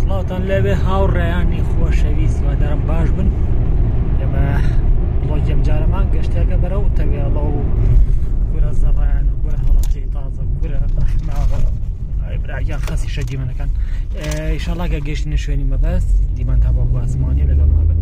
سڵاوتان لەوێ هاوڕێیانی خۆشەویست وادارم باش بن. ئێمە بڵۆگێم جارەمان گەشتێکە بەرەو تەوێڵە و گورە زەڕیان و گورە هەڵاتی تازە گورە ئیبراهیم خەسی شە دیمەنەکان ئینشاڵڵا کە گەشتینە شوێنی مەبەست دیمان تا بۆ گوازمانی لەگەڵما بن.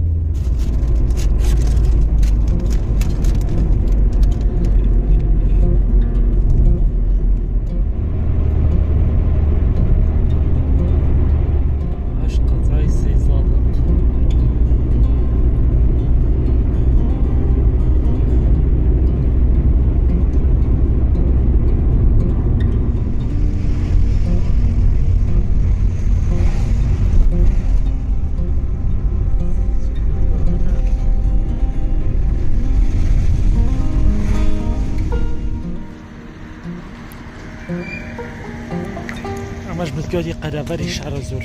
ئەمەش بزگۆتی قەرەبەری شارە زۆر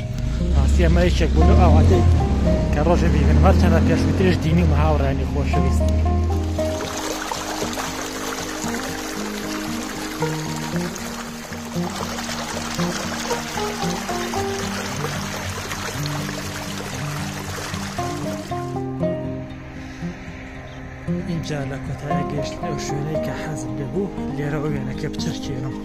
ڕاستی ئەمە یەکێک بوو لەو ئاواتەی کە ڕۆژێ بیبن هەرچەندە پێشووترش دینی و هاوڕێیانی خۆشەویست. اینجا لە کۆتایە گەشت لەو شوێنەی کە حەزم لێبوو لێرە ئەو وێنەکە بچەرکێنم.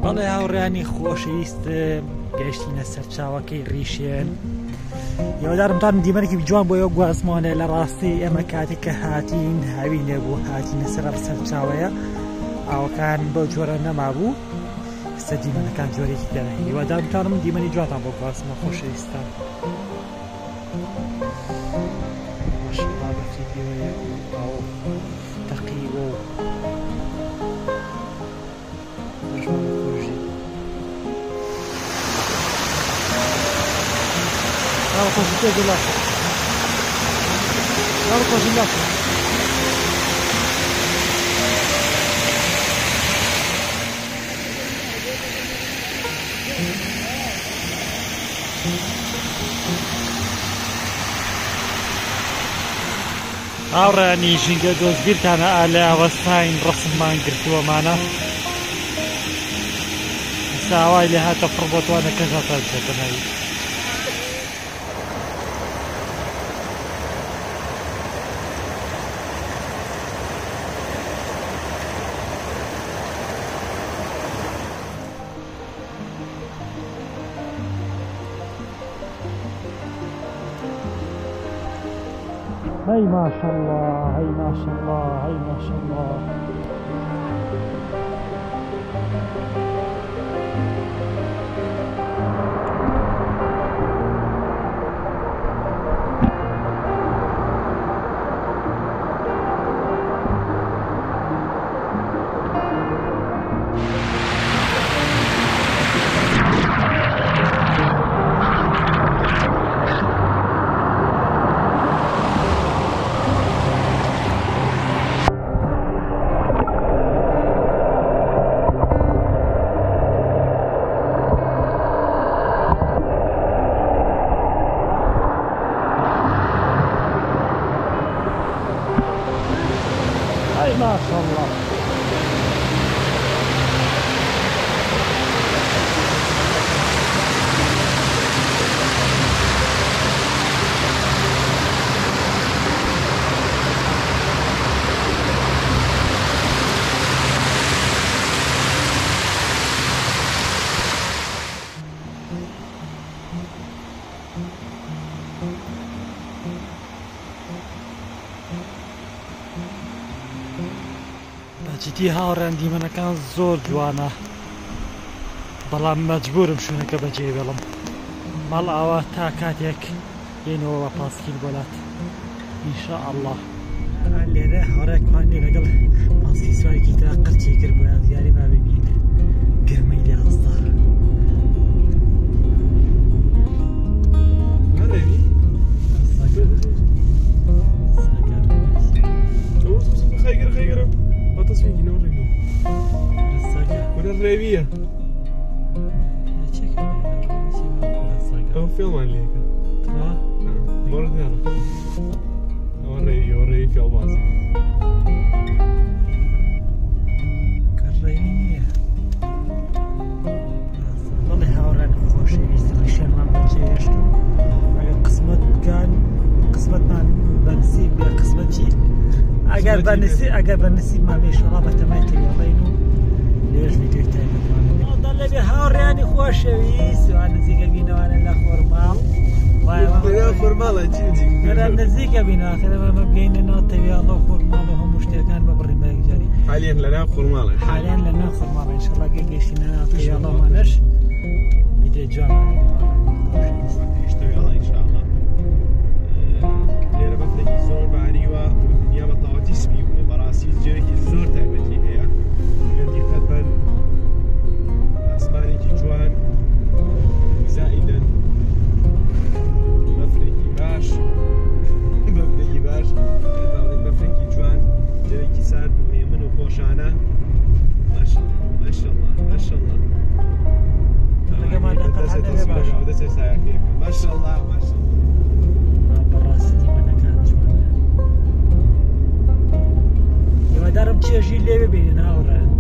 بەڵێ هاوڕێیانی خۆشەویست گەیشتینە سەر چاوەکەی ڕیشێن. یاوەدارم دیمەنێکی جوان بۆ ئەو گوازمانە لە ڕاستی ئێمە کاتێک کە هاتین هاوی نەبوو هاتینە سەر چاوەیە ئاوەکان بەو جۆرە نەمابوو ئێستا دیمەنەکان جۆرێکی دەنە. هیوادارم دیمەنی جواتان بۆ گوازمە خۆشەویستان. ماشەڵڵا بەفری پێوەیە ئەو تەقیوە و Vamos con usted de lazo. Vamos con su lazo. هاوڕێیانی ژینگە دۆزگیرتانە ئالە ئەوەستاین ڕسممان گرتووەمانە ساوای لێ هاتە پڕبۆتوانە کەژاتان چێتەناوی. هاي ما شاء الله هاي ما شاء الله هاي ما شاء الله. ما شاء الله. جیتی هاوڕێن دیمەنەکان زۆر جوانە بەڵام مەجبورم شوێنەکە بەجێ بێڵم ماڵ ئاوا تا کاتێک بێنەوە پاسکیل بۆلات ئینشاءالله لێرە هاوڕێکمانی لەگەڵ پاسکی سوارێکی ترا قرچی کرد بۆ یادیاری با ببین گرمەی لێ هەستا الريبية أو فيلم عليك مرة ثانية أوريك في الباص كالريبية والله هاوران خوشي يستغشان عم بجيشتو اگر قسمت كان قسمتنا بنسيب يا قسمتي اگر بنسيب ما بيش والله بتمايتي يضينو ليش فيديو تاني والله بي هاوراني خوشويست وانا نزيكا بينا وانا لا خورمال لا خورمال جيجي انا نزيكا بينا اخر ما بقينا نوت يا الله خورمال وهم مشتاقان ببري ما يجري حاليا لنا خورمال حاليا لنا خورمال ان شاء الله قيشنا يا الله ما نش فيديو جامع يشتوي الله ان شاء الله ليرة بفرقي زور بعريوة ودنيا بطاوتي سبي وبراسي جريكي زور تابتي هي قلتي خدبا أسماني جوان زائدا بفرقي باش بفرقي جوان جريكي سارد ويمن وخوشانة ما شاء الله ما شاء الله ما شاء الله ما شاء الله ما شاء الله براسي ديما كانت جوانا يا دارم تشي اللي بيننا هاوران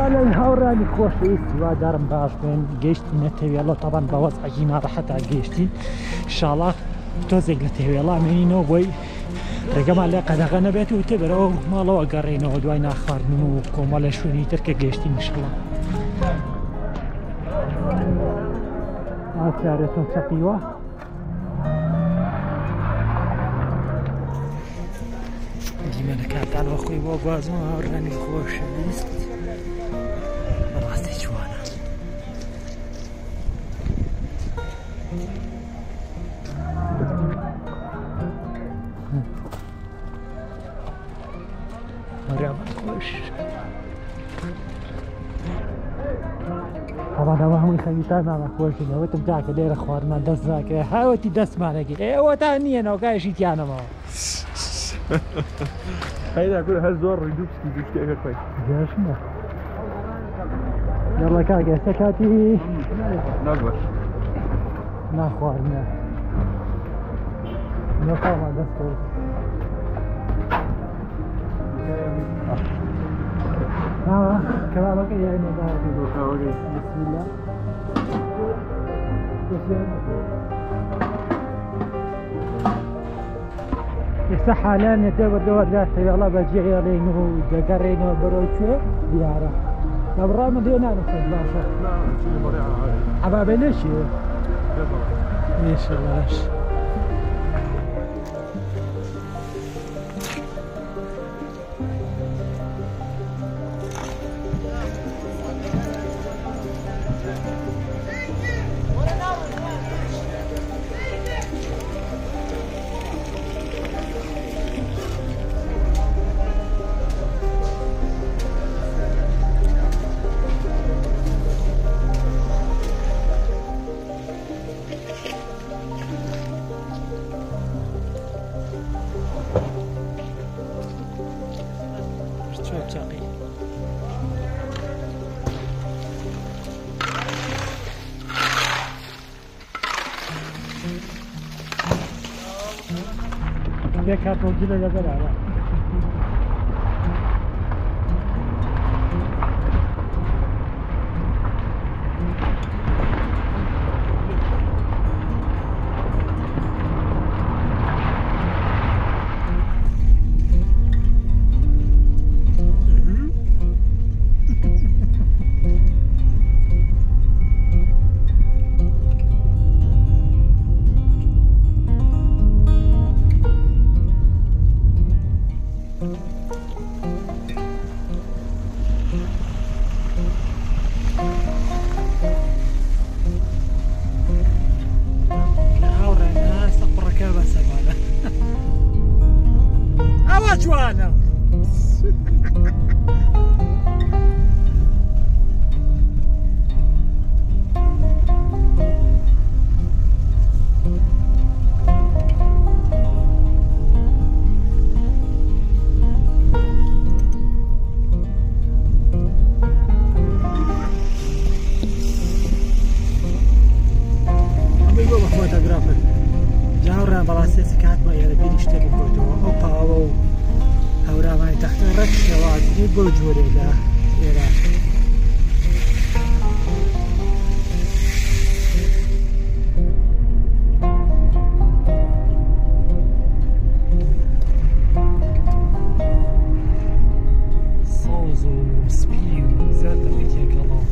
سالم هاورانی خۆشەویستی وا دارم باش بێن گەیشتی نەتەوێڵە تاوان بە وەزعی ناڕەحەتا گەیشتین ئینشاڵڵا تۆزێک لە تێوێڵا مێنینەوە بۆی ڕێگەمان لێ قەدەغە نەبێت و تێ بەرەوە ماڵەوە گەڕێنەوە دوای ناخواردن و کۆمەڵە شوێنی تر کە گەیشتین ئینشاڵڵا ئاسیارێتەوە چەقیوە دیمەنەکاتان وەخۆی بۆ گوازم هاوڕانی خۆشەویست بەڕاستی جوانە هەوریامان خۆش ئەوانەوە هەمووی خەویتانمانە خۆشین ئەوەتم تاکە لێرە خواردمان دەست ناکرێ هاوەتی دەستمانەگەی ئێوەتان نییە نەوەگایشی تیانەمەوە هەیدا کورە هەر زۆر ڕیدووسکی دوشتێکە خۆی جاشمە یاڵە کاکە ئێستا کاتی ناگوەش ناخواردنە نەخوامان دەست کەوت كبابك يعني بسم الله يصح حاليا يدور دور ذاته يلا بجي يلين ودقرين وبروتشو دياره نبرا مدينة نخذ لا شك لا شيء مريعة عادي حبابي ليش ايش الله شاقي يا كاتو جيلا يا بلا جوانا بيقول فوتوغرافر جاورا بلاسيس كات ما يلا بيدي يشتري فوتو اوبا او هورا ما تحت ركشه واجد بوجوري لا إيران صوز وسبي وزاد بيتي كلام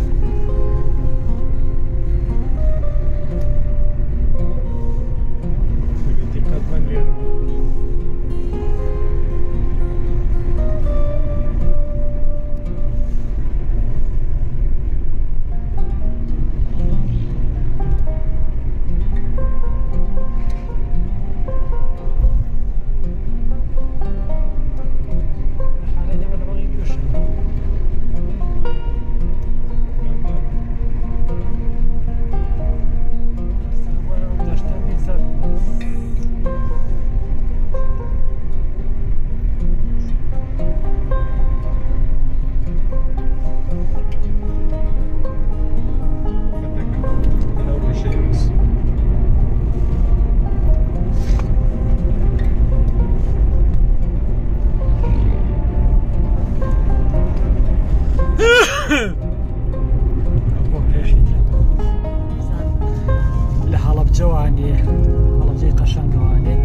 قەشەنگەوانێ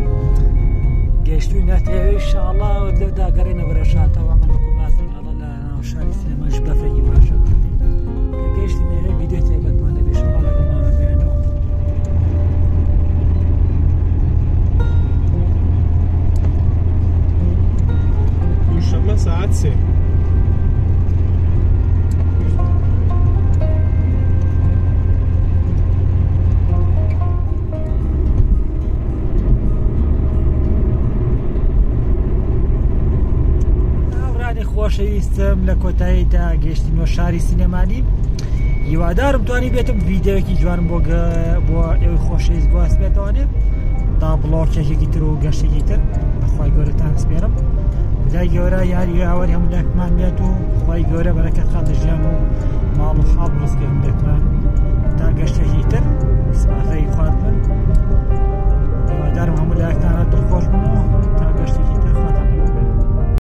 گەشتووی نەتەوێ ئینشاءالله داگەڕێنە بەرە شاتەوە من وەکو باسم ئەڵە لە ناو شاری سینەماش بەفرێکی باشە کردی کە گەشتی نێرە ڤیدیۆ تایبەتمان دەبێت ئینشاءالله لەگەڵمانە بێنەوە دووشەممە ساعت 3 خۆشەویستم لە کۆتاییدا گەشتینەوە شاری سینەمانی هیوادارم توانی بێتم ڤیدیۆیەکی جوانم بۆ ئێوەی خۆشەویست بۆ هەسبێتەوەنێ تا بڵۆکێکی تر و گەشتێکی تر بەخوای گەورەتان سپێرم خدای گەورە یاری هاواری هەموو لەکمان بێت و خوای گەورە بەرەکەت خات لە ژیان و ماڵ و حاڵ ڕزقی هەموو لەکمان